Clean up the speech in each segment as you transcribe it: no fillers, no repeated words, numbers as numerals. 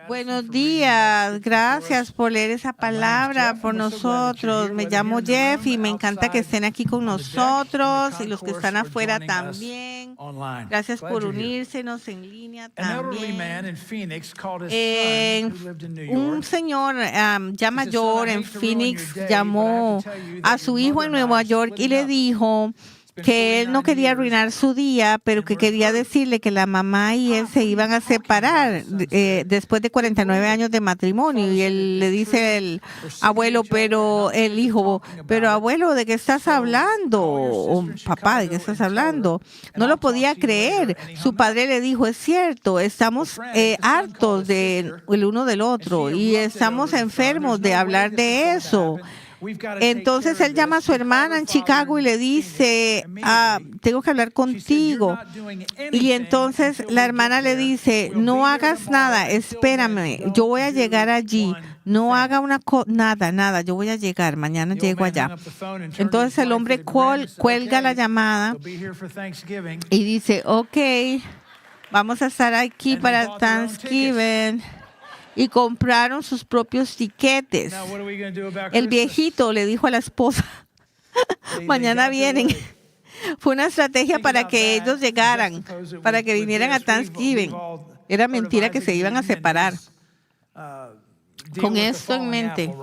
Buenos días, gracias por leer esa palabra por nosotros. Me llamo Jeff y me encanta que estén aquí con nosotros y los que están afuera también. Gracias por unírsenos en línea también. Un señor ya mayor en Phoenix llamó a su hijo en Nueva York y le dijo que él no quería arruinar su día, pero que quería decirle que la mamá y él se iban a separar después de 49 años de matrimonio. Y él le dice el abuelo, pero el hijo, pero abuelo, ¿de qué estás hablando? O papá, ¿de qué estás hablando? No lo podía creer. Su padre le dijo, es cierto, estamos hartos de el uno del otro y estamos enfermos de hablar de eso. Entonces él llama a su hermana en Chicago y le dice, tengo que hablar contigo. Y entonces la hermana le dice, no hagas nada, espérame, yo voy a llegar allí. No haga nada, yo voy a llegar, mañana llego allá. Entonces el hombre cuelga la llamada y dice, ok, vamos a estar aquí para Thanksgiving. Y compraron sus propios tiquetes. El viejito le dijo a la esposa, mañana vienen. Fue una estrategia para que ellos llegaran, para que vinieran a Thanksgiving. Era mentira que se iban a separar. Con esto en mente,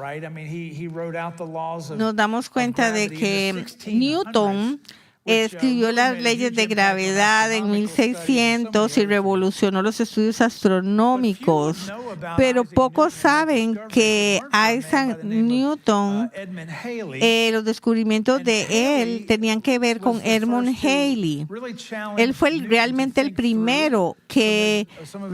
nos damos cuenta de que Newton escribió las leyes de gravedad en 1600 y revolucionó los estudios astronómicos, pero pocos saben que Isaac Newton, los descubrimientos de él tenían que ver con Edmund Halley. Él fue realmente el primero que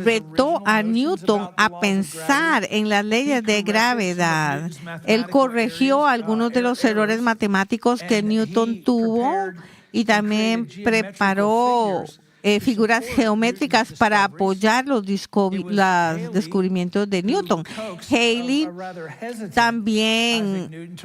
retó a Newton a pensar en las leyes de gravedad. Él corrigió algunos de los errores matemáticos que Newton tuvo y también preparó figuras geométricas para apoyar los descubrimientos de Newton. Halley también,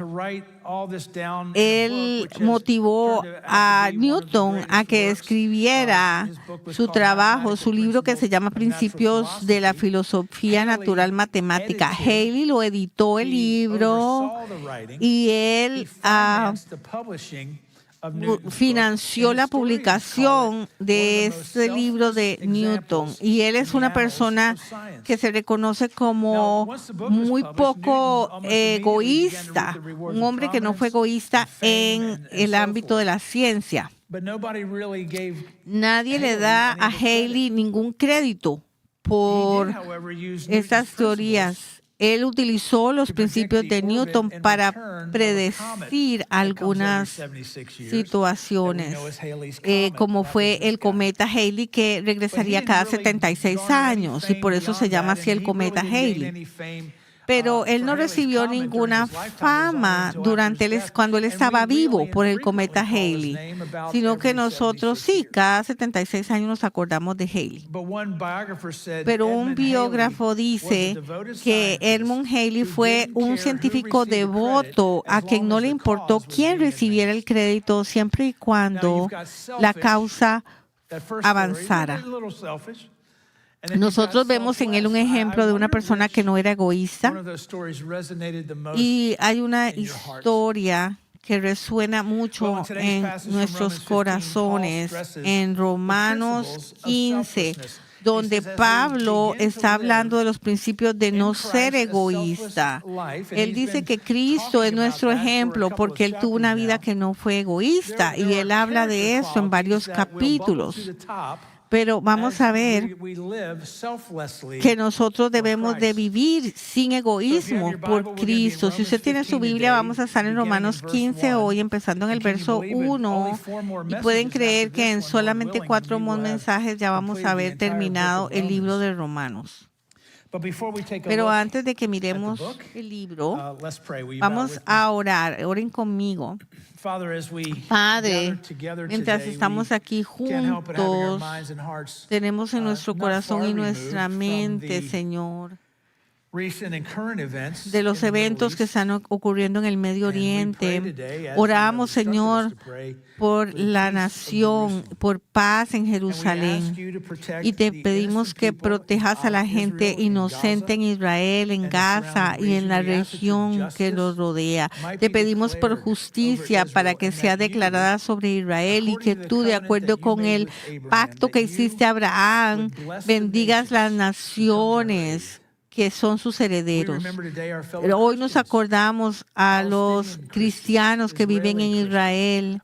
él motivó a Newton a que escribiera su trabajo, su libro que se llama Principios de la Filosofía Natural Matemática. Halley lo editó el libro y él financió la publicación de este libro de Newton, y él es una persona que se reconoce como muy poco egoísta, un hombre que no fue egoísta en el ámbito de la ciencia. Nadie le da a Halley ningún crédito por estas teorías. Él utilizó los principios de Newton para predecir algunas situaciones, como fue el cometa Halley, que regresaría cada 76 años, y por eso se llama así el cometa Halley. Pero él no recibió ninguna fama cuando él estaba vivo por el cometa Halley, sino que nosotros sí, cada 76 años nos acordamos de Halley. Pero un biógrafo dice que Edmund Halley fue un científico devoto a quien no le importó quién recibiera el crédito siempre y cuando la causa avanzara. Nosotros vemos en él un ejemplo de una persona que no era egoísta, y hay una historia que resuena mucho en nuestros corazones en Romanos 15, donde Pablo está hablando de los principios de no ser egoísta. Él dice que Cristo es nuestro ejemplo porque él tuvo una vida que no fue egoísta, y él habla de eso en varios capítulos. Pero vamos a ver que nosotros debemos de vivir sin egoísmo por Cristo. Si usted tiene su Biblia, vamos a estar en Romanos 15 hoy, empezando en el verso 1. Y pueden creer que en solamente 4 mensajes ya vamos a haber terminado el libro de Romanos. Pero antes de que miremos el libro, vamos a orar. Oren conmigo. Padre, mientras estamos aquí juntos, tenemos en nuestro corazón y nuestra mente, Señor, de los eventos que están ocurriendo en el Medio Oriente. Oramos, Señor, por la nación, por paz en Jerusalén. Y te pedimos que protejas a la gente inocente en Israel, en Gaza y en la región que los rodea. Te pedimos por justicia para que sea declarada sobre Israel y que tú, de acuerdo con el pacto que hiciste a Abraham, bendigas las naciones que son sus herederos. Pero hoy nos acordamos a los cristianos que viven en Israel,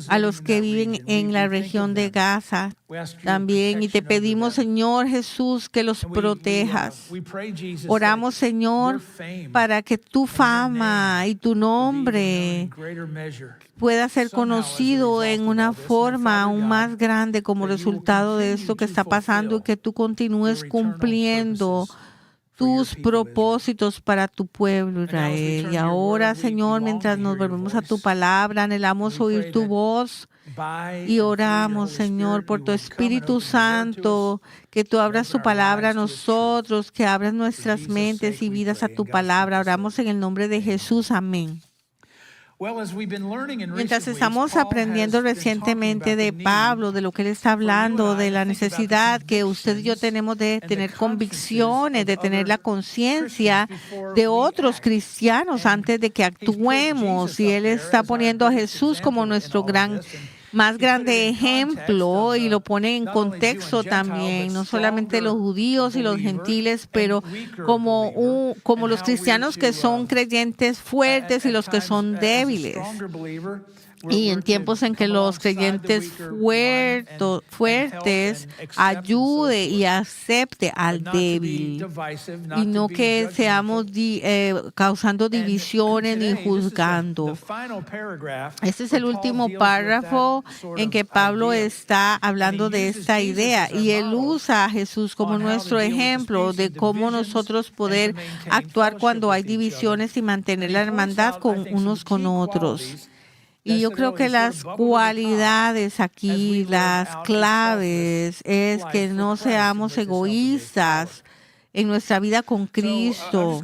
a los que viven en la región de Gaza también, y te pedimos, Señor Jesús, que los protejas. Oramos, Señor, para que tu fama y tu nombre pueda ser conocido en una forma aún más grande como resultado de esto que está pasando, y que tú continúes cumpliendo tus propósitos para tu pueblo Israel. Y ahora, Señor, mientras nos volvemos a tu palabra, anhelamos oír tu voz y oramos, Señor, por tu Espíritu Santo, que tú abras tu palabra a nosotros, que abras nuestras mentes y vidas a tu palabra. Oramos en el nombre de Jesús. Amén. Mientras estamos aprendiendo recientemente de Pablo, de lo que él está hablando, de la necesidad que usted y yo tenemos de tener convicciones, de tener la conciencia de otros cristianos antes de que actuemos, y él está poniendo a Jesús como nuestro más grande ejemplo, y lo pone en contexto también, no solamente los judíos y los gentiles, pero como los cristianos que son creyentes fuertes y los que son débiles. Y en tiempos en que los creyentes fuertes ayude y acepte al débil, y no que seamos causando divisiones ni juzgando. Este es el último párrafo en que Pablo está hablando de esta idea, y él usa a Jesús como nuestro ejemplo de cómo nosotros poder actuar cuando hay divisiones y mantener la hermandad unos con otros. Y yo creo que las cualidades aquí, las claves, es que no seamos egoístas en nuestra vida con Cristo.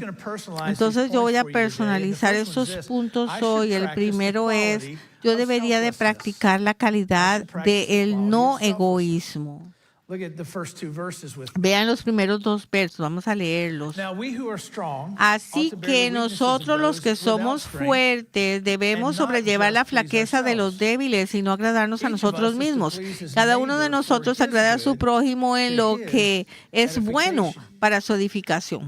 Entonces yo voy a personalizar estos puntos hoy. El primero es, yo debería de practicar la calidad del no egoísmo. Vean los primeros dos versos, vamos a leerlos. Así que nosotros los que somos fuertes debemos sobrellevar la flaqueza de los débiles y no agradarnos a nosotros mismos. Cada uno de nosotros agrada a su prójimo en lo que es bueno para su edificación.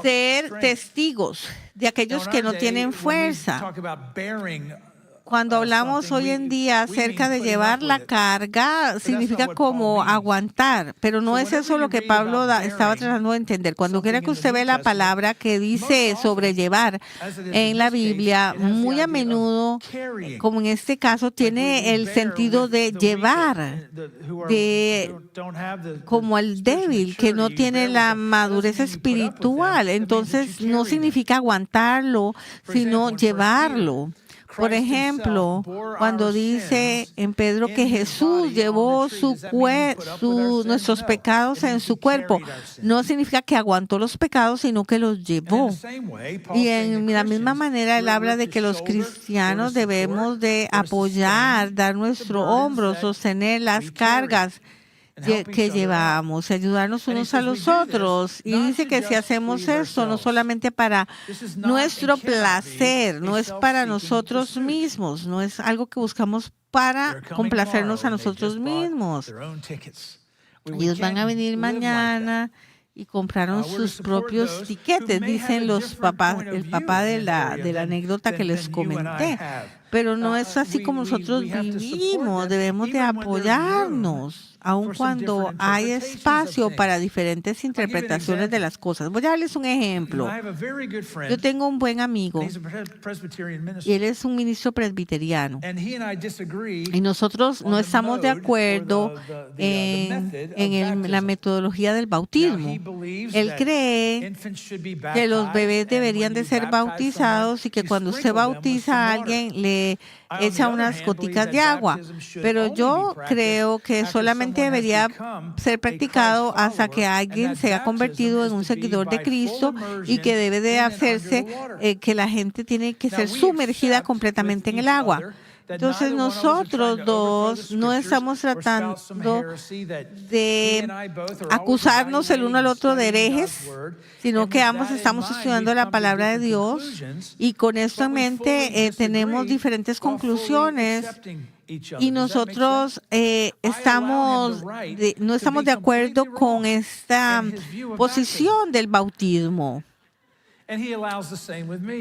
Ser testigos de aquellos que no tienen fuerza. Cuando hablamos hoy en día acerca de llevar la carga, significa como aguantar, pero no es eso lo que Pablo estaba tratando de entender. Cuando quiera que usted ve la palabra que dice sobrellevar en la Biblia, muy a menudo, como en este caso, tiene el sentido de llevar, como el débil, que no tiene la madurez espiritual. Entonces, no significa aguantarlo, sino llevarlo. Por ejemplo, cuando dice en Pedro que Jesús llevó nuestros pecados en su cuerpo, no significa que aguantó los pecados, sino que los llevó. Y en la misma manera, él habla de que los cristianos debemos de apoyar, dar nuestro hombro, sostener las cargas que llevamos, ayudarnos unos a los otros. Y dice que si hacemos esto, no solamente para nuestro placer, no es para nosotros mismos, no es algo que buscamos para complacernos a nosotros mismos. Ellos van a venir mañana y compraron sus propios tiquetes, dicen los papás, el papá de la anécdota que les comenté. Pero no es así como nosotros vivimos, debemos de apoyarnos, aun cuando hay espacio para diferentes interpretaciones de las cosas. Voy a darles un ejemplo. Yo tengo un buen amigo y él es un ministro presbiteriano. Y nosotros no estamos de acuerdo en la metodología del bautismo. Él cree que los bebés deberían de ser bautizados y que cuando usted bautiza a alguien echa unas goticas de agua, pero yo creo que solamente debería ser practicado hasta que alguien se haya convertido en un seguidor de Cristo y que debe de hacerse, que la gente tiene que ser sumergida completamente en el agua. Entonces nosotros dos no estamos tratando de acusarnos el uno al otro de herejes, sino que ambos estamos estudiando la palabra de Dios y con esto en mente tenemos diferentes conclusiones y nosotros no estamos de acuerdo con esta posición del bautismo.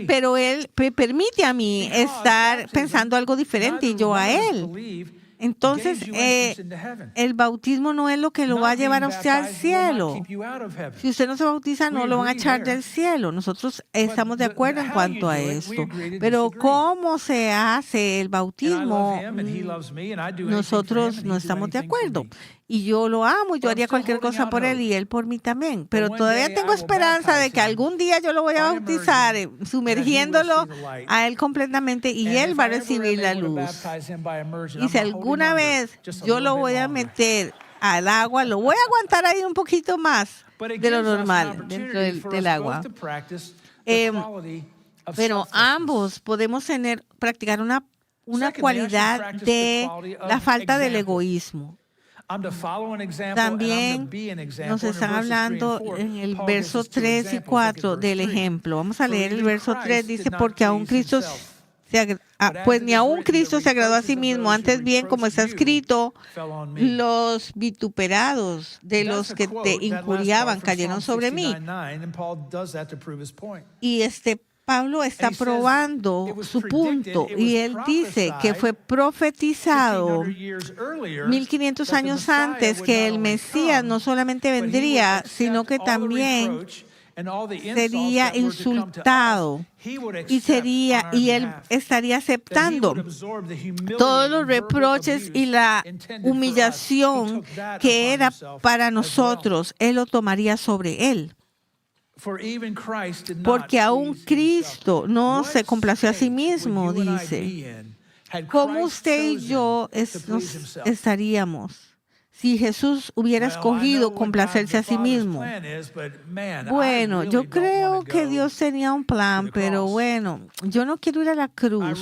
Pero Él me permite a mí estar pensando algo diferente y yo a Él. Entonces, el bautismo no es lo que lo va a llevar a usted al cielo. Si usted no se bautiza, no lo van a echar del cielo. Nosotros estamos de acuerdo en cuanto a esto. Pero cómo se hace el bautismo, nosotros no estamos de acuerdo. Y yo lo amo, yo haría cualquier cosa por él y él por mí también. Pero todavía tengo esperanza de que algún día yo lo voy a bautizar, sumergiéndolo a él completamente y él va a recibir la luz. Y si alguna vez yo lo voy a meter al agua, lo voy a aguantar ahí un poquito más de lo normal dentro del agua. Pero ambos podemos practicar una cualidad de la falta del egoísmo. También nos están hablando en el verso 3 y 4 del ejemplo. Vamos a leer el verso 3. Dice, porque aún Cristo pues ni aún Cristo se agradó a sí mismo, antes bien, como está escrito, los vituperados de los que te injuriaban cayeron sobre mí. Y Pablo está probando su punto y él dice que fue profetizado 1500 años antes que el Mesías no solamente vendría, sino que también sería insultado y él estaría aceptando todos los reproches y la humillación que era para nosotros. Él lo tomaría sobre él. Porque aún Cristo no se complació a sí mismo, dice. ¿Cómo usted y yo nos estaríamos si Jesús hubiera escogido complacerse a sí mismo? Bueno, yo creo que Dios tenía un plan, pero bueno, yo no quiero ir a la cruz.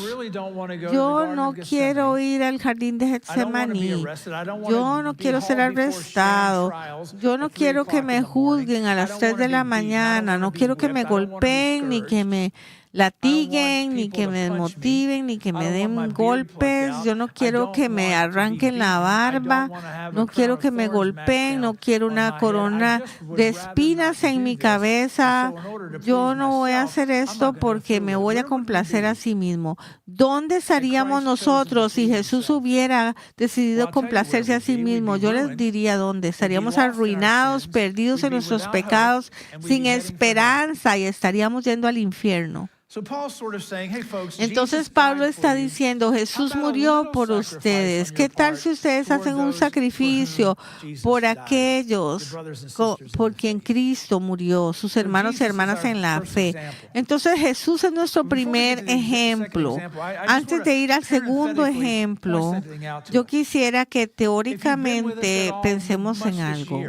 Yo no quiero ir al jardín de Getsemaní. Yo no quiero ser arrestado. Yo no quiero que me juzguen a las 3 de la mañana. No quiero que me golpeen ni que me latiguen, ni que me desmotiven, ni que me den golpes. Yo no quiero que me arranquen la barba. No quiero que me golpeen. No quiero una corona de espinas en mi cabeza. Yo no voy a hacer esto porque me voy a complacer a sí mismo. ¿Dónde estaríamos nosotros si Jesús hubiera decidido complacerse a sí mismo? Yo les diría dónde. Estaríamos arruinados, perdidos en nuestros pecados, sin esperanza y estaríamos yendo al infierno. Entonces Pablo está diciendo, Jesús murió por ustedes. ¿Qué tal si ustedes hacen un sacrificio por aquellos por quien Cristo murió, sus hermanos y hermanas en la fe? Entonces Jesús es nuestro primer ejemplo. Antes de ir al segundo ejemplo, yo quisiera que teóricamente pensemos en algo.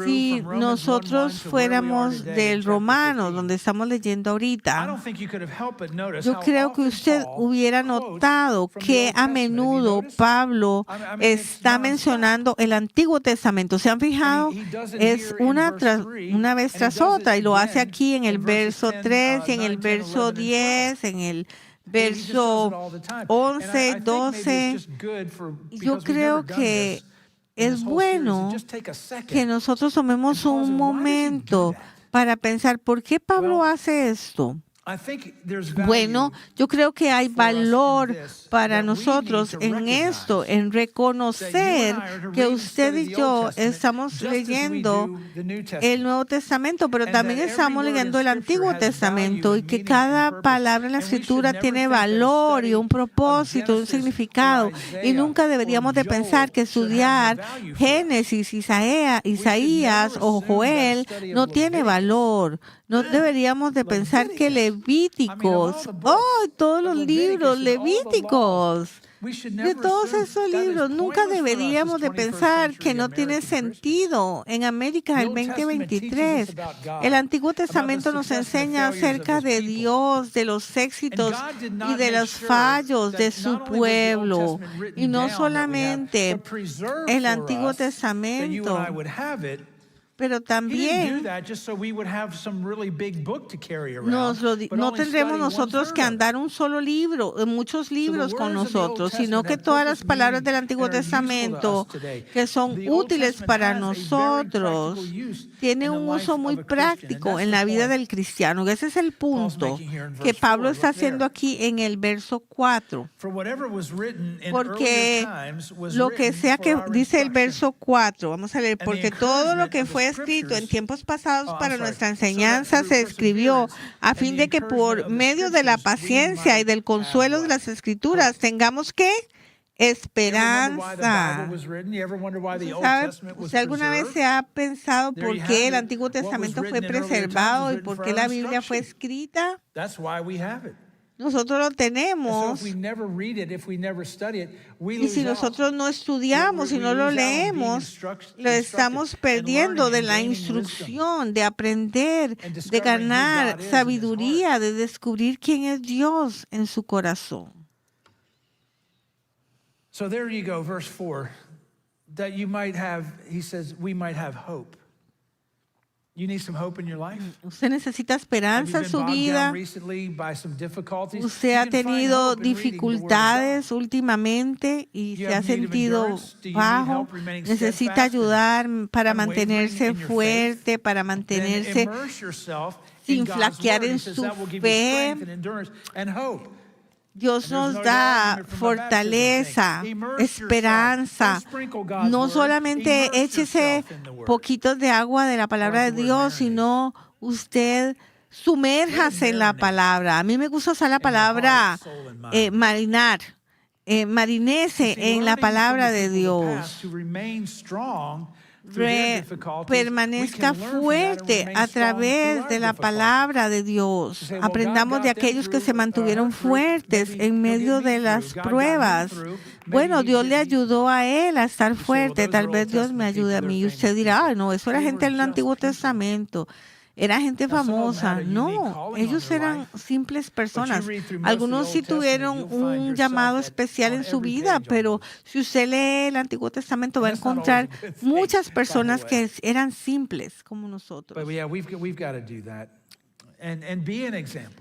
Si nosotros fuéramos del Romano, donde estamos leyendo ahorita, yo creo que usted hubiera notado que a menudo Pablo está mencionando el Antiguo Testamento. ¿Se han fijado? Es una vez tras otra, y lo hace aquí en el verso 3, y en el verso 10, en el verso 11, 12. Yo creo que es bueno que nosotros tomemos un momento para pensar, ¿por qué Pablo hace esto? Bueno, yo creo que hay valor para nosotros en esto, en reconocer que usted y yo estamos leyendo el Nuevo Testamento, pero también estamos leyendo el Antiguo Testamento y que cada palabra en la Escritura tiene valor y un propósito, un significado. Y nunca deberíamos de pensar que estudiar Génesis, Isaías o Joel no tiene valor. No deberíamos de pensar que Levíticos. ¡Oh, todos los libros levíticos! De todos esos libros, nunca deberíamos de pensar que no tiene sentido en América el 2023. El Antiguo Testamento nos enseña acerca de Dios, de los éxitos y de los fallos de su pueblo. Y no solamente el Antiguo Testamento, pero también no tendremos nosotros que andar un solo libro, muchos libros con nosotros, sino que todas las palabras del Antiguo Testamento que son útiles para nosotros tienen un uso muy práctico en la vida del cristiano. Ese es el punto que Pablo está haciendo aquí en el verso 4. Porque lo que sea que dice el verso 4, vamos a leer, porque todo lo que fue escrito en tiempos pasados para nuestra enseñanza se escribió a fin de que por medio de la paciencia y del consuelo de las Escrituras tengamos que esperanza. ¿Usted alguna vez se ha pensado por qué el Antiguo Testamento fue preservado y por qué la Biblia fue escrita? Nosotros lo tenemos. Y si nosotros no estudiamos y no lo leemos, lo estamos perdiendo de la instrucción, de aprender, de ganar sabiduría, de descubrir quién es Dios en su corazón. So there you go, verse 4, that you might have, he says, we might have hope. You need some hope in your life? Usted necesita esperanza en su vida. Usted ha tenido dificultades últimamente y se ha sentido bajo. Necesita ayudar para mantenerse fuerte, para mantenerse sin flaquear en su fe. Dios nos da fortaleza, esperanza. No solamente échese poquitos de agua de la palabra de Dios, sino usted sumérjase en la palabra. A mí me gusta usar la palabra marinar. Marinese en la palabra de Dios. Permanezca fuerte a través de la palabra de Dios. Aprendamos de aquellos que se mantuvieron fuertes en medio de las pruebas. Bueno, Dios le ayudó a él a estar fuerte. Tal vez Dios me ayude a mí. Y usted dirá, ay, no, eso era gente del Antiguo Testamento. Era gente famosa. No, ellos eran simples personas. Algunos sí tuvieron un llamado especial en su vida, pero si usted lee el Antiguo Testamento va a encontrar muchas personas que eran simples como nosotros.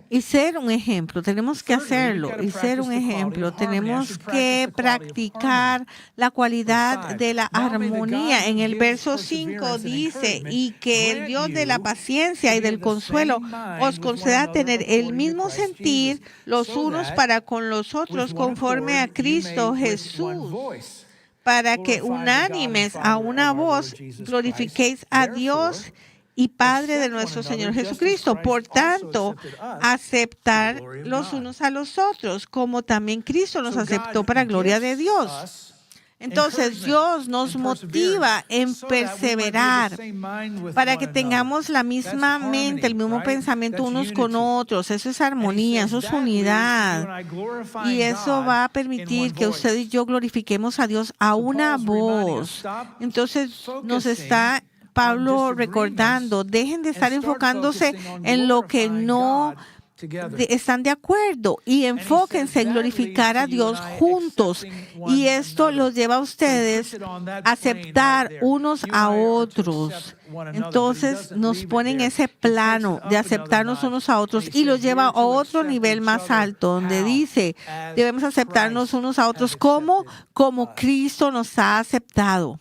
Y ser un ejemplo, tenemos que hacerlo y ser un ejemplo. Tenemos que practicar la cualidad de la armonía. En el verso 5 dice, y que el Dios de la paciencia y del consuelo os conceda tener el mismo sentir los unos para con los otros conforme a Cristo Jesús, para que unánimes a una voz glorifiquéis a Dios y Padre de nuestro Señor Jesucristo. Por tanto, aceptar los unos a los otros, como también Cristo nos aceptó para gloria de Dios. Entonces, Dios nos motiva en perseverar para que tengamos la misma mente, el mismo pensamiento unos con otros. Eso es armonía, eso es unidad. Y eso va a permitir que usted y yo glorifiquemos a Dios a una voz. Entonces, nos está Pablo recordando, dejen de estar enfocándose en lo que no están de acuerdo y enfóquense en glorificar a Dios juntos. Y esto los lleva a ustedes a aceptar unos a otros. Entonces nos pone en ese plano de aceptarnos unos a otros y los lleva a otro nivel más alto, donde dice, debemos aceptarnos unos a otros como Cristo nos ha aceptado.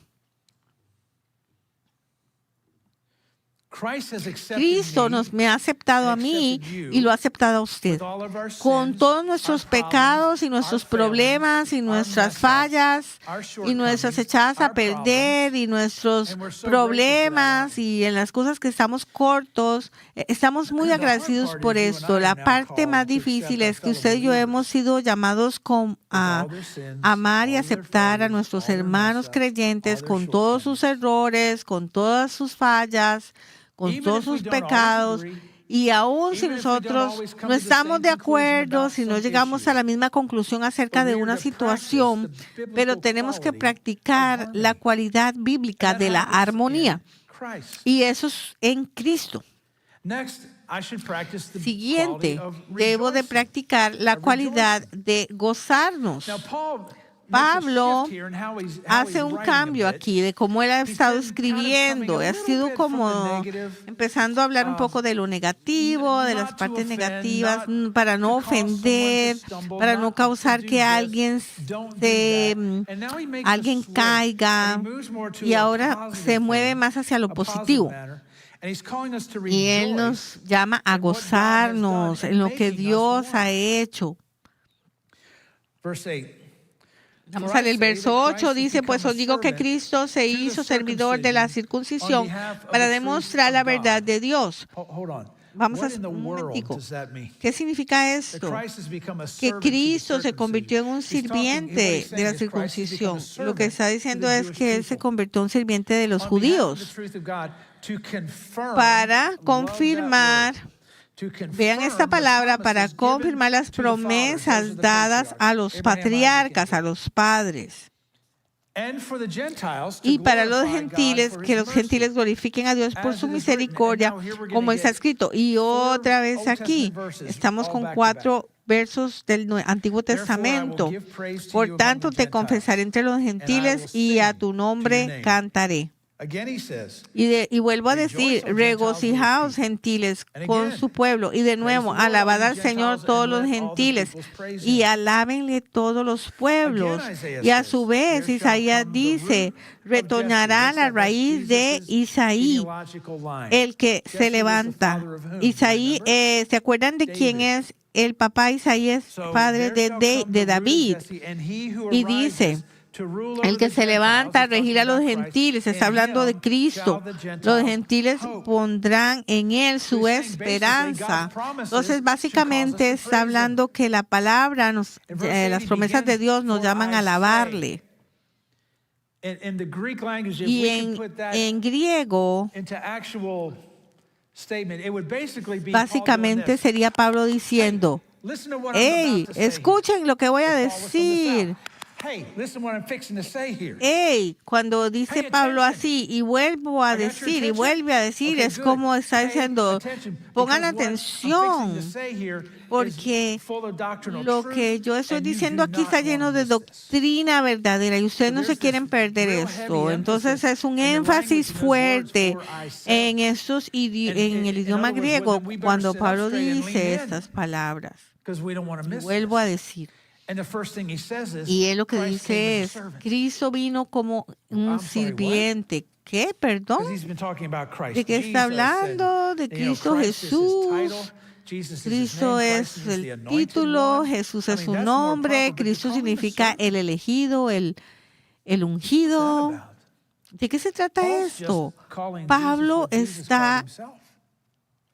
Cristo me ha aceptado a mí y lo ha aceptado a usted. Con todos nuestros pecados y nuestros problemas y nuestras fallas y nuestras echadas a perder y nuestros problemas y en las cosas que estamos cortos, estamos muy agradecidos por esto. La parte más difícil es que usted y yo hemos sido llamados a amar y aceptar a nuestros hermanos creyentes con todos sus errores, con todas sus fallas, con todos sus pecados, Y aún si Even if we don't nosotros always come no to the estamos same de conclusion acuerdo, about si no some llegamos issue, a la misma conclusión acerca de but we una are to situación, practice the pero biblical tenemos que quality of practicar la harmony. cualidad And bíblica that de la happens armonía. in Christ. Y eso es en Cristo. Next, I should practice the quality Siguiente, of debo de rejoicing. practicar la of cualidad rejoicing. de gozarnos. Now, Paul Pablo makes a shift here in how he's hace un writing a cambio bit. aquí de cómo él ha He's estado been kind of coming escribiendo. a Ha little sido bit from the como negative, empezando a hablar un poco de lo negativo, de las not to partes offend, negativas, not para no to cause someone to ofender, stumble, para no not to causar do que this, alguien don't do se, that. And now he makes a alguien switch, caiga, and he moves more to y a ahora positive se mueve thing, más hacia lo a positive positivo. manner. And he's calling us to Y Él rejoice nos llama a in what God has gozarnos done en and lo que making us Dios one. ha hecho. Verse 8. Vamos a leer el verso 8, dice, pues os digo que Cristo se hizo servidor de la circuncisión para demostrar la verdad de Dios. Hold on. Vamos a What in the un world momentico. does that mean? ¿Qué significa That esto? Christ has become a Que servant to the Cristo se convirtió en un circumcision. He's sirviente talking- de la what he's saying is Christ has become a circuncisión. Lo que servant está to diciendo the es Jewish que Él se people. convirtió en un sirviente de los On behalf of the judíos truth of God, to confirm, para love that confirmar, word, to confirm vean esta the palabra, para promises given confirmar las to the fathers, those are promesas the dadas a los patriarchs, Abraham, Isaac, and patriarcas, a Jacob. los padres. And for the Gentiles to Y para los glorify God gentiles, for que his los mercy. gentiles glorifiquen a Dios por As su it is written. misericordia, And now here we're como gonna está get escrito. Y otra vez Old aquí, Testament verses, estamos all con back to 4 versos del Antiguo Therefore, I will Testamento. give praise to Por you among tanto, the te Gentiles, confesaré entre los and I gentiles will y a sing tu to your nombre name. cantaré. Again he says, Y vuelvo a Rejoice, decir, O Gentiles, regocijaos with his gentiles And con again, su pueblo. Y de praise nuevo, the Lord, alabad all you al Señor Gentiles, todos and los let all the gentiles peoples praise y him. alábenle todos los pueblos. Again, Isaiah Y a says, su vez, There shall Isaías come the dice, root of retoñará Jesse. la What's that? raíz That's de Jesus' Isaí, genealogical line. el que Jesse se was the levanta. father of whom? Do you Isaí, remember? ¿se acuerdan de quién David. es el papá? Isaí es So padre there shall come de the root of David. Jesse, and he who Y arises dice, to rule el over que the se levanta a Gentiles, he's regir a talking los about Christ, gentiles, está in hablando de him Cristo. shall the Gentiles Los gentiles hope. pondrán en él su So he's saying basically esperanza. God's promises Entonces, should básicamente cause us to está praise hablando que la palabra, In verse 8, las he promesas de begins, Dios nos "For llaman I a alabarle. In the Greek language, if Y we can put that en griego, into actual statement, it would basically be Paul doing básicamente this. sería Pablo diciendo, Listen to what I'm hey, about to say here. escuchen lo que voy a If Paul was from the decir. South. Hey, listen what I'm fixing to say here. Hey, cuando dice Pay Pablo attention. así y vuelvo a I got your decir y attention? vuelve a decir, Okay, es good. como está Pay diciendo, attention, pongan because what I'm atención, fixing to say here porque is full of doctrinal lo truth, que yo estoy and you diciendo do aquí not está lleno wanna de miss this. doctrina verdadera y ustedes So no se there's quieren this perder real esto. heavy Entonces emphasis es un in the énfasis language of those fuerte words, "For I say". en en el idioma other words, griego we better cuando sit up Pablo straight and lean dice in, estas palabras. because we don't want to Y miss vuelvo a this. decir. And the first thing he says is, Y él lo que Christ came dice as a es, servant. Cristo vino como un I'm sorry, what? sirviente. ¿Qué? ¿Perdón? Because he's been talking about Christ. ¿De qué está Jesus, hablando? and, De you know, Cristo Christ is his Jesús. title, Jesus is his Cristo name, es Christ is the el anointed título, one. Jesús I es mean, su that's more nombre, proper, but to Cristo call him a significa servant, el elegido, el what's ungido. that about? ¿De qué se trata Paul's esto? just calling Pablo Jesus what Jesus está called himself.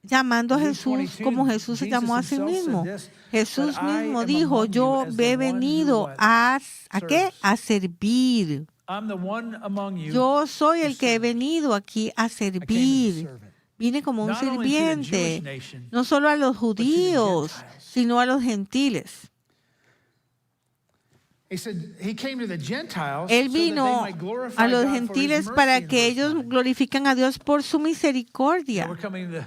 llamando a In Luke Jesús 22, como Jesús se Jesus llamó a sí himself said mismo. this, Jesús "But I mismo am dijo, among you yo as the he one who venido what? ¿a qué? Serves. A servir. I'm the one among you Yo soy who el que he serves. venido aquí a I came as a servir. servant. Vine como un Not only to the Jewish sirviente, nation, no solo a los but to the judíos, Gentiles. sino a los gentiles. He said he came to the Gentiles Él so that they vino might glorify a los God for his gentiles mercy para in que verse ellos 9. glorifican a Dios por su Now misericordia. we're coming to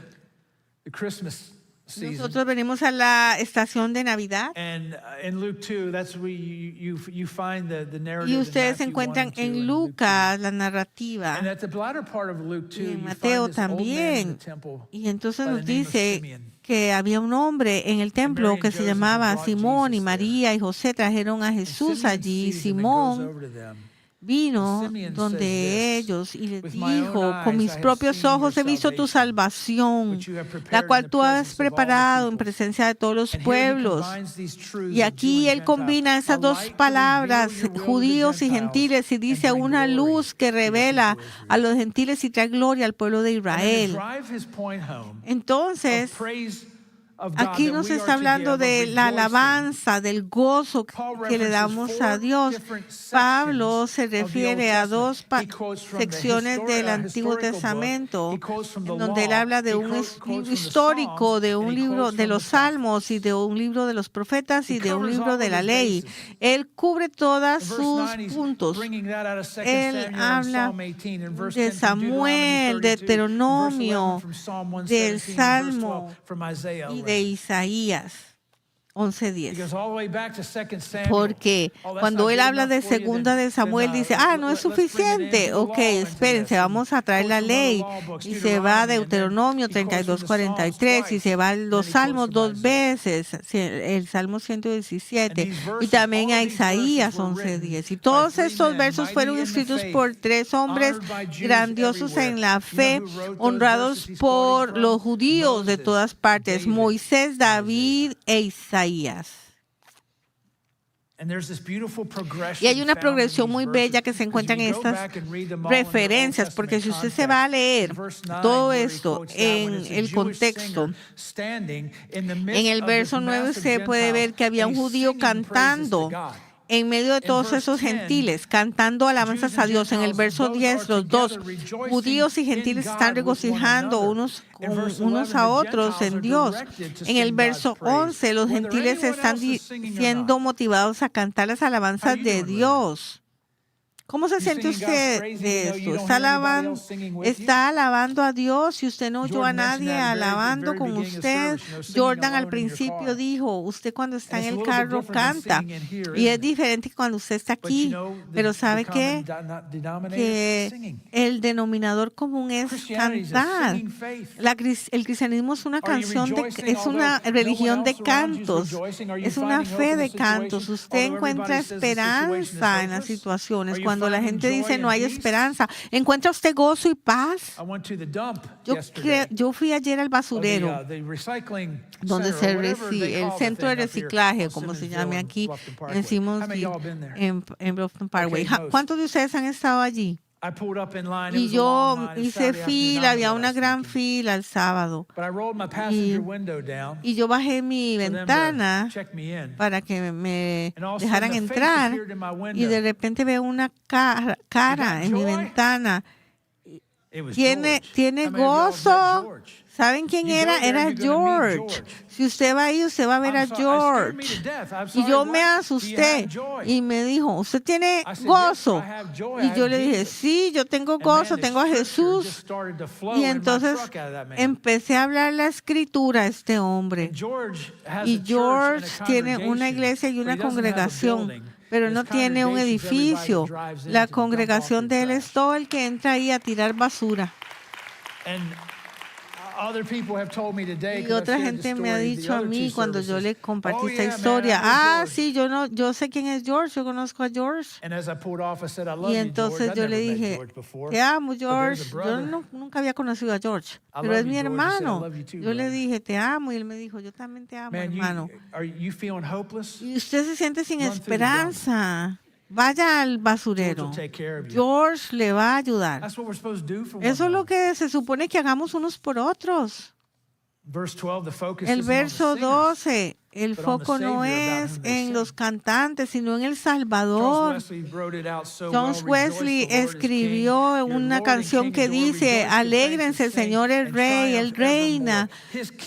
the Christmas season. Nosotros venimos a la estación de Navidad And in Luke 2, that's where you find the narrative. y in ustedes Matthew 1 encuentran and 2 en and Luke 2. Lucas la narrativa And at the latter part of Luke 2, y en you Mateo find this old man in también. the temple Y entonces by nos the name of dice Simeon. que había un hombre en el templo Mary que and se Joseph llamaba brought Simón y Jesus María y José trajeron a And Jesús Simeon allí. sees him and goes Simón over to them. vino And Simeon donde says this, ellos y les "With my own dijo, eyes con I mis have propios seen ojos he your visto tu salvation, salvación, which you have prepared la in cual the tú has presence of all the preparado en peoples." presencia de todos los And here he pueblos. combines these truths Y of aquí Jew and él Gentile, combina esas a dos light to palabras, reveal your will to the judíos y Gentiles gentiles, y and dice bring una glory luz que to the revela people of Israel. a los gentiles y trae gloria al pueblo de And then to Israel. drive his point home Entonces, of praise Aquí nos está hablando de la alabanza, del gozo que le damos a Dios. Pablo se refiere a dos secciones del Antiguo Testamento, en donde él habla de un libro histórico, de un libro de los Salmos y de un libro de los profetas y de un libro de la ley. Él cubre todos sus puntos. Él habla de Samuel, de Deuteronomio, del Salmo y de Isaías 11:10. Porque cuando él habla de segunda de Samuel, dice, no es suficiente. Ok, espérense, vamos a traer la ley. Y se va a Deuteronomio 32:43 y se va a los Salmos 2 veces, el Salmo 117 y también a Isaías 11:10. Y todos estos versos fueron escritos por tres hombres grandiosos en la fe, honrados por los judíos de todas partes, Moisés, David e Isaías. Y hay una progresión muy bella que se encuentra en estas referencias, porque si usted se va a leer todo esto en el contexto, en el verso 9 usted puede ver que había un judío cantando en medio de todos esos gentiles, cantando alabanzas a Dios. En el verso 10, los dos, judíos y gentiles, están regocijando unos a otros en Dios. En el verso 11, los gentiles están siendo motivados a cantar las alabanzas de Dios. ¿Cómo se siente usted de esto? ¿Está alabando a Dios y usted no oyó a nadie alabando con usted? Jordan al principio dijo, usted cuando está en el carro canta. Y es diferente cuando usted está aquí. Pero ¿sabe qué? Que el denominador común es cantar. El cristianismo es una es una religión de cantos. Es una fe de cantos. Usted encuentra esperanza en las situaciones. Cuando la gente dice no hay esperanza, ¿encuentra usted gozo y paz? Yo fui ayer al basurero, donde el centro de reciclaje, como se llame aquí, decimos en Bluffton Parkway. ¿Cuántos de ustedes han estado allí? Y yo hice fila, había una gran fila el sábado. Y yo bajé mi ventana para que me dejaran entrar. Y de repente veo una cara en mi ventana. Tiene gozo. ¿Saben quién era? Era George. Si usted va ahí, usted va a ver a George. Y yo me asusté y me dijo, ¿usted tiene gozo? Y yo le dije, sí, yo tengo gozo, tengo a Jesús. Y entonces empecé a hablar la escritura a este hombre. Y George tiene una iglesia y una congregación, pero no tiene un edificio. La congregación de él es todo el que entra ahí a tirar basura. Y otra gente me ha dicho a mí cuando yo le compartí esta historia, sí, yo sé quién es George, yo conozco a George. Y entonces yo le dije, te amo, George. Yo nunca había conocido a George, pero es mi hermano. Yo le dije, te amo, y él me dijo, yo también te amo, hermano. Y usted se siente sin esperanza. Vaya al basurero. George le va a ayudar. Eso es lo que se supone que hagamos unos por otros. El verso 12, el foco no es en los cantantes, sino en el Salvador. John Wesley escribió una canción que dice, alégrense, el Señor es Rey, Él reina.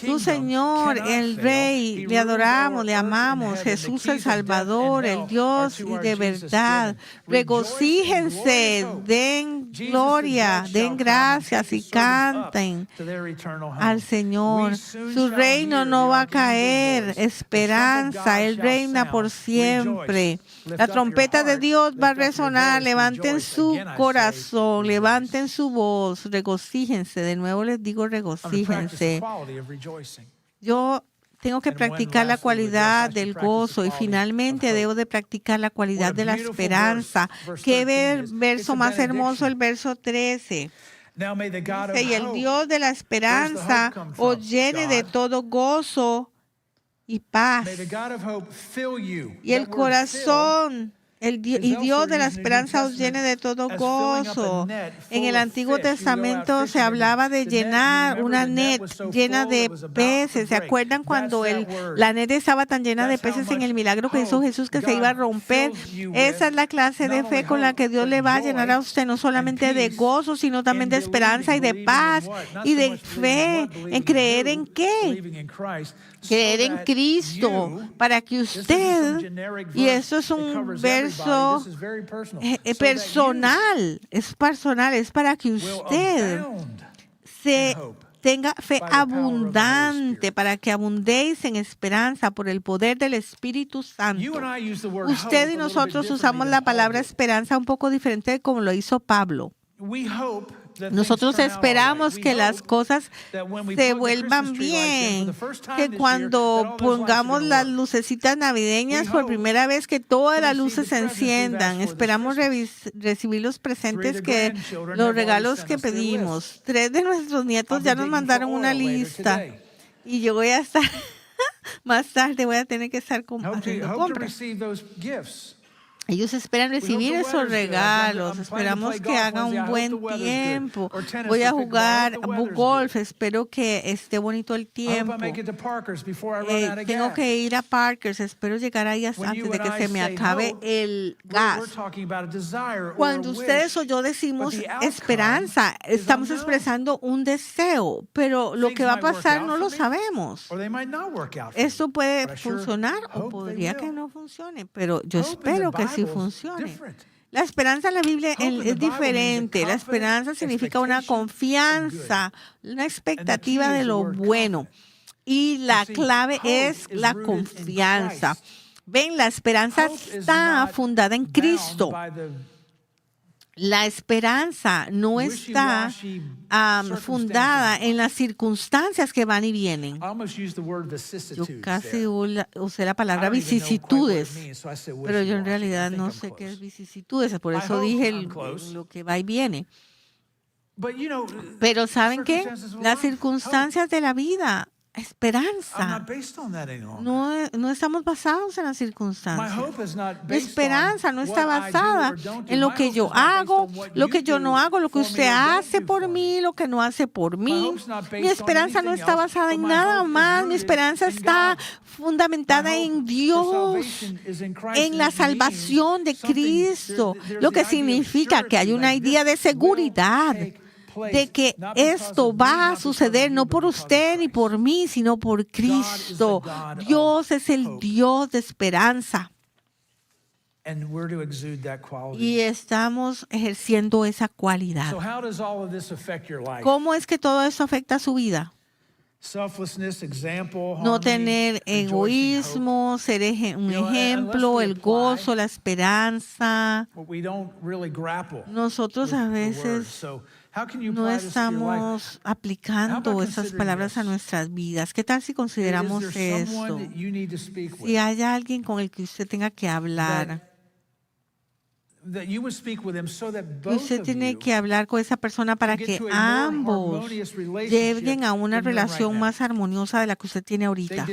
Tu Señor, el Rey, le adoramos, le amamos. Jesús el Salvador, el Dios y de verdad. Regocíjense, den gloria, den gracias y canten al Señor. Su reino no va a caer. Esperanza, Él reina por siempre. La trompeta de Dios va a resonar. Levanten su corazón, levanten su voz, regocíjense. De nuevo les digo, regocíjense. Yo tengo que practicar la cualidad del gozo y finalmente debo de practicar la cualidad de la esperanza. ¿Qué verso más hermoso? El verso 13. Dice, y el Dios de la esperanza os llene de todo gozo y paz. Y el corazón Y Dios de la esperanza os llene de todo gozo. En el Antiguo Testamento se hablaba de llenar una net llena de peces. ¿Se acuerdan cuando la net estaba tan llena de peces en el milagro que hizo Jesús que se iba a romper? Esa es la clase de fe con la que Dios le va a llenar a usted, no solamente de gozo, sino también de esperanza y de paz y de fe. ¿En creer en qué? Creer en Cristo, para que usted, y eso es un verso personal, es para que usted tenga fe abundante, para que abundéis en esperanza por el poder del Espíritu Santo. Usted y nosotros usamos la palabra esperanza un poco diferente de como lo hizo Pablo. Nosotros esperamos que las cosas se vuelvan bien, que cuando pongamos las lucecitas navideñas por primera vez, que todas las luces se enciendan. Esperamos recibir los presentes, los regalos que pedimos. 3 de nuestros nietos ya nos mandaron una lista y yo voy a estar, más tarde voy a tener que estar haciendo compras. Ellos esperan recibir esos regalos. Esperamos que hagan un buen tiempo. Voy a jugar golf. Espero que esté bonito el tiempo. Tengo que ir a Parker's. Espero llegar ahí antes de que se me acabe el gas. Cuando ustedes o yo decimos esperanza, estamos expresando un deseo, pero lo que va a pasar no lo sabemos. Esto puede funcionar o podría que no funcione, pero yo espero que sí funcione. La esperanza en la Biblia es diferente. La esperanza significa una confianza, una expectativa de lo bueno. Y la clave es la confianza. Ven, la esperanza está fundada en Cristo. La esperanza no está fundada en las circunstancias que van y vienen. Yo casi usé la palabra vicisitudes, pero yo en realidad no sé qué es vicisitudes, por eso dije lo que va y viene. Pero ¿saben qué? Las circunstancias de la vida, esperanza. No estamos basados en las circunstancias. Mi esperanza no está basada en lo que yo hago, lo que yo no hago, lo que usted hace por mí, lo que no hace por mí. Mi esperanza no está basada en nada más. Mi esperanza está fundamentada en Dios, en la salvación de Cristo, lo que significa que hay una idea de seguridad de que esto va a suceder no por usted ni por mí, sino por Cristo. Dios es el Dios de esperanza. Y estamos ejerciendo esa cualidad. ¿Cómo es que todo eso afecta su vida? No tener egoísmo, ser un ejemplo, el gozo, la esperanza. Nosotros a veces no estamos aplicando esas palabras a nuestras vidas. ¿Qué tal si consideramos esto? Si hay alguien con el que usted tenga que hablar, usted tiene que hablar con esa persona para que ambos lleguen a una relación más armoniosa de la que usted tiene ahorita.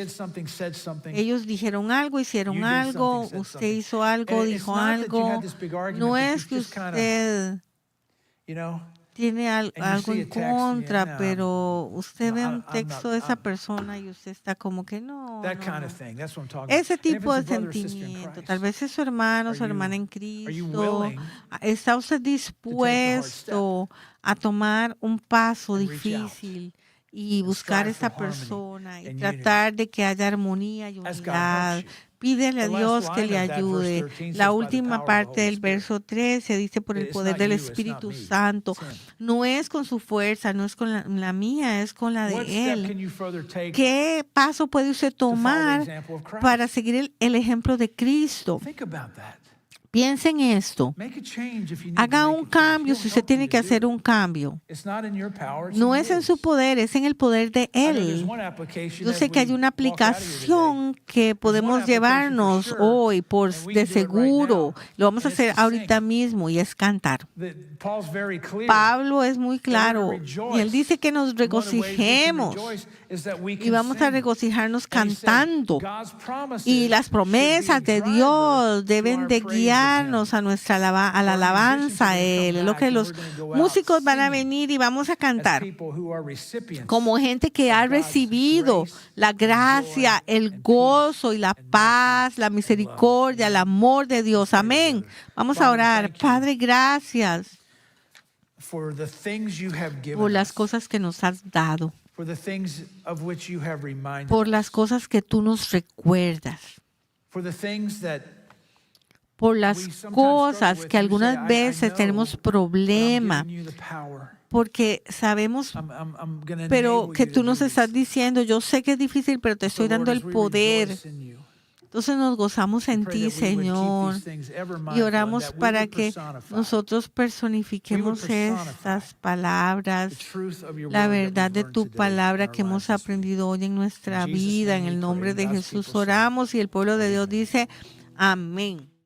Ellos dijeron algo, hicieron algo, usted hizo algo, dijo algo. No es que usted tiene algo en contra, pero usted ve un texto de esa persona y usted está como que no. Ese tipo de sentimiento. Tal vez es su hermano, su hermana en Cristo. ¿Está usted dispuesto a tomar un paso difícil y buscar a esa persona y tratar de que haya armonía y unidad? Pídele a Dios que le ayude. La última parte del verso 13 dice por el poder del Espíritu Santo. No es con su fuerza, no es con la mía, es con la de Él. ¿Qué paso puede usted tomar para seguir el ejemplo de Cristo? Piense en esto. Haga un cambio si usted tiene que hacer un cambio. No es en su poder, es en el poder de Él. Yo sé que hay una aplicación que podemos llevarnos hoy de seguro. Lo vamos a hacer ahorita mismo y es cantar. Pablo es muy claro y él dice que nos regocijemos y vamos a regocijarnos cantando. Y las promesas de Dios deben de guiar guiarnos a a la alabanza a Él. Es lo que los músicos van a venir y vamos a cantar como gente que ha recibido la gracia, el gozo y la paz, la misericordia, el amor de Dios. Amén. Vamos a orar. Padre, gracias por las cosas que nos has dado, por las cosas que tú nos recuerdas, por las cosas que algunas veces tenemos problema, porque sabemos, pero que tú nos estás diciendo, yo sé que es difícil, pero te estoy dando el poder. Entonces nos gozamos en ti, Señor, y oramos para que nosotros personifiquemos estas palabras, la verdad de tu palabra que hemos aprendido hoy en nuestra vida. En el nombre de Jesús oramos y el pueblo de Dios dice, amén.